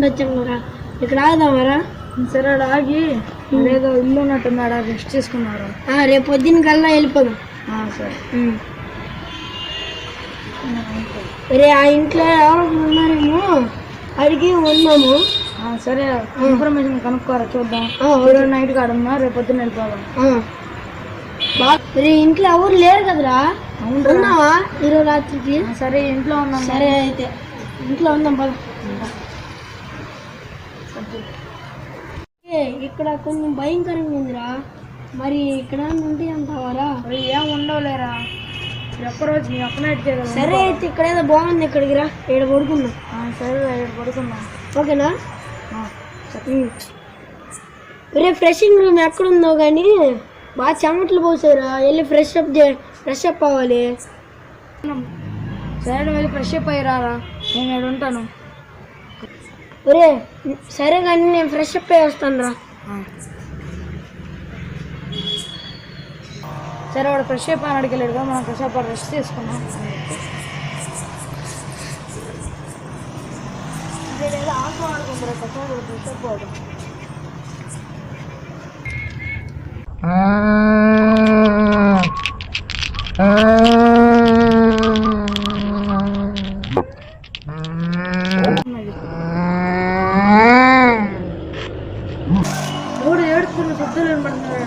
ఆడుకుంటూ వచ్చాను. ఇక్కడ ఆగుదామరా? సరే ఆగి ఏదో ఇల్లు ఉన్నట్టున్నాడా, రెస్ట్ చేసుకున్నారు. రేపు పొద్దున్న కల్లా వెళ్ళిపోదాం. సరే. రే ఆ ఇంట్లో ఎవరో ఉన్నారేమో అడిగి ఉన్నాము. సరే ఇన్ఫర్మేషన్ కనుక్కోరా, చూద్దాం. నైట్ కాడ ఉన్నా, రేపు పొద్దున్న వెళ్ళిపోదాం. రే ఇంట్లో ఎవరు లేరు కదరా? ఉన్నావా ఈరోజు రాత్రికి? సరే ఇంట్లో ఉన్నాం. సరే అయితే ఇంట్లో ఉందాం పద. ఇక్కడ కొంచెం భయంకరంగా ఉందిరా, మరి ఇక్కడ ఉంటే అంటావారా? ఏం ఉండవులేరా, ఒక్కరోజు నీ ఒక్క నైట్. సరే అయితే ఇక్కడ ఏదో బాగుంది, ఇక్కడికి రా, ఇక్కడ పడుకుందాం. సరే ఇక్కడ పడుకుందాం. ఓకేనా? రే ఫ్రెషింగ్ రూమ్ ఎక్కడుందో కానీ బాగా చెమటలు పోసారా, వెళ్ళి ఫ్రెష్ అప్ అవ్వాలి. సరే వెళ్ళి ఫ్రెష్ అప్ అయ్యారా, నేను ఇక్కడ ఉంటాను. ఒరే సరే కానీ నేను ఫ్రెష్ అప్ అయ్యి వస్తాను రా. సరే వాడు ఫ్రెష్ అప్ అని అడిగలేడు కదా, మనం ఫ్రెష్ అప్ రెస్ట్ తీసుకున్నాం. ఆటో ఆడుకుంటారా, ఫ్రెష్ అప్ అవడం. ఎవడు ఏడుస్తున్న శబ్దాలు వినపడుతున్నాడు.